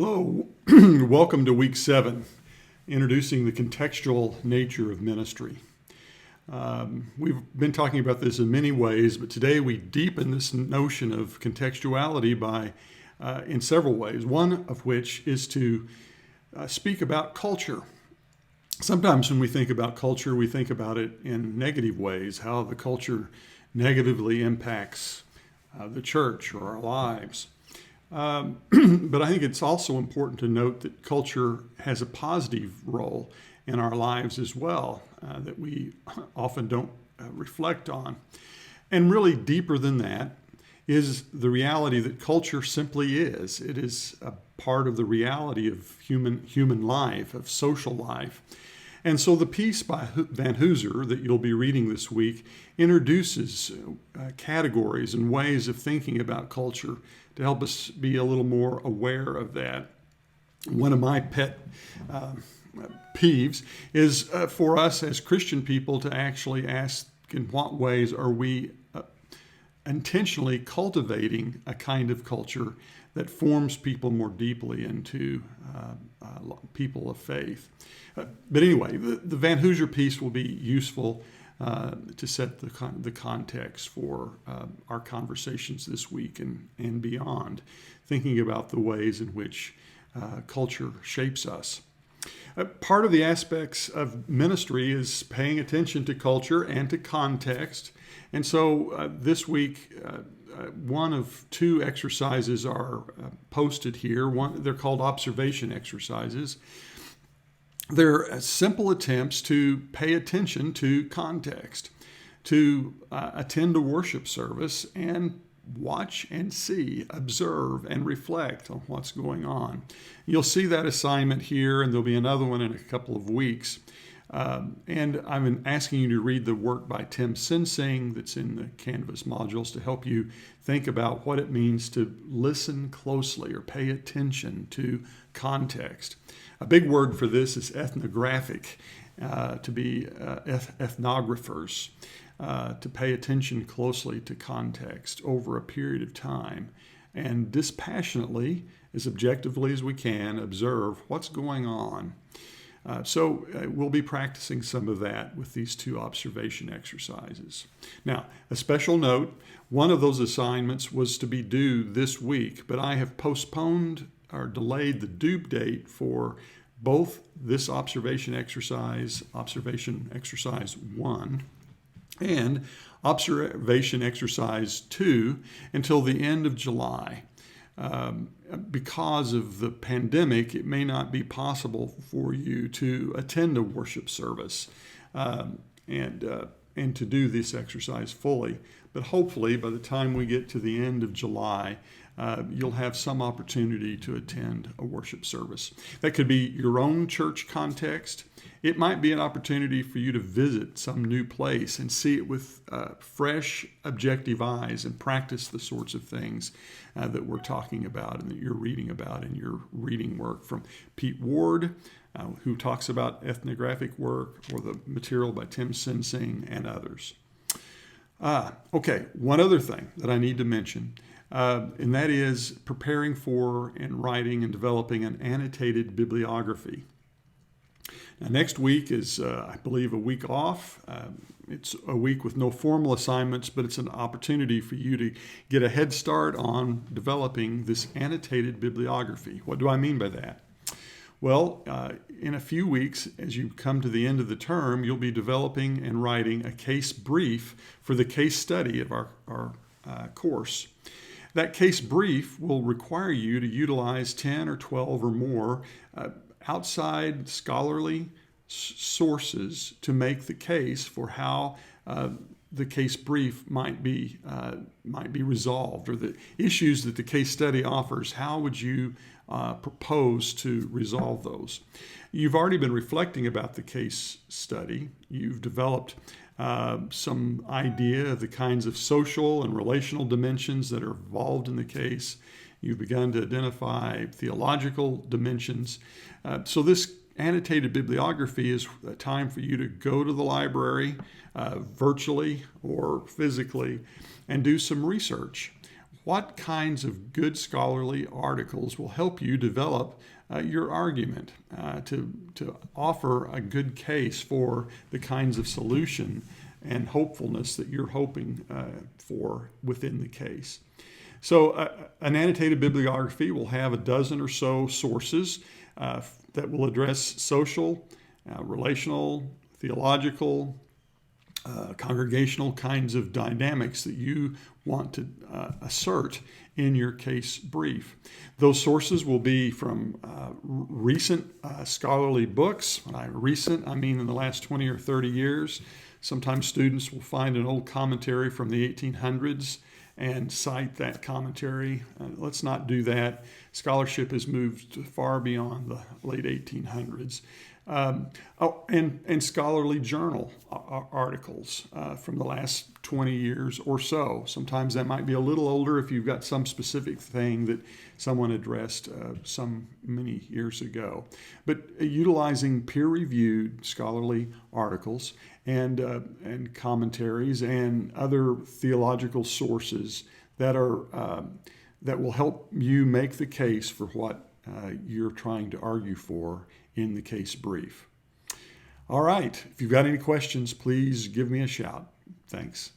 Hello, welcome to week 7, introducing the contextual nature of ministry. We've been talking about this in many ways, but today we deepen this notion of contextuality in several ways, one of which is to speak about culture. Sometimes when we think about culture, we think about it in negative ways, how the culture negatively impacts the church or our lives. But I think it's also important to note that culture has a positive role in our lives as well, that we often don't reflect on. And really deeper than that is the reality that culture simply is. It is a part of the reality of human life, of social life. And so the piece by Van Hooser that you'll be reading this week introduces categories and ways of thinking about culture to help us be a little more aware of that. One of my pet peeves is for us as Christian people to actually ask, in what ways are we intentionally cultivating a kind of culture that forms people more deeply into people of faith. But anyway, the Van Hooser piece will be useful to set the context for our conversations this week and beyond, thinking about the ways in which culture shapes us. Part of the aspects of ministry is paying attention to culture and to context. And so this week, one of two exercises are posted here. They're called observation exercises. They're simple attempts to pay attention to context, to attend a worship service and watch and see, observe and reflect on what's going on. You'll see that assignment here, and there'll be another one in a couple of weeks. And I'm asking you to read the work by Tim Sensing that's in the Canvas modules to help you think about what it means to listen closely or pay attention to context. A big word for this is ethnographic, to be ethnographers, to pay attention closely to context over a period of time and dispassionately, as objectively as we can, observe what's going on. So we'll be practicing some of that with these two observation exercises. Now, a special note, one of those assignments was to be due this week, but I have postponed or delayed the due date for both this observation exercise 1, and observation exercise 2 until the end of July. Because of the pandemic, it may not be possible for you to attend a worship service and to do this exercise fully. But hopefully, by the time we get to the end of July, you'll have some opportunity to attend a worship service. That could be your own church context. It might be an opportunity for you to visit some new place and see it with fresh, objective eyes and practice the sorts of things that we're talking about and that you're reading about in your reading work from Pete Ward, who talks about ethnographic work, or the material by Tim Sensing and others. Okay, one other thing that I need to mention, and that is preparing for and writing and developing an annotated bibliography. Now, next week is, I believe, a week off. It's a week with no formal assignments, but it's an opportunity for you to get a head start on developing this annotated bibliography. What do I mean by that? Well, in a few weeks, as you come to the end of the term, you'll be developing and writing a case brief for the case study of our course. That case brief will require you to utilize 10 or 12 or more outside scholarly sources to make the case for how the case brief might be resolved, or the issues that the case study offers. How would you propose to resolve those? You've already been reflecting about the case study. You've developed some idea of the kinds of social and relational dimensions that are involved in the case. You've begun to identify theological dimensions. So this annotated bibliography is a time for you to go to the library, virtually or physically, and do some research. what kinds of good scholarly articles will help you develop your argument to offer a good case for the kinds of solution and hopefulness that you're hoping for within the case. So an annotated bibliography will have a dozen or so sources that will address social, relational, theological, congregational kinds of dynamics that you want to assert in your case brief. Those sources will be from recent scholarly books. When I recent, I mean in the last 20 or 30 years. Sometimes students will find an old commentary from the 1800s and cite that commentary. Let's not do that. Scholarship has moved far beyond the late 1800s. And scholarly journal articles from the last 20 years or so. Sometimes that might be a little older if you've got some specific thing that someone addressed many years ago. But utilizing peer-reviewed scholarly articles and commentaries and other theological sources that will help you make the case for what you're trying to argue for in the case brief. All right, if you've got any questions, please give me a shout. Thanks.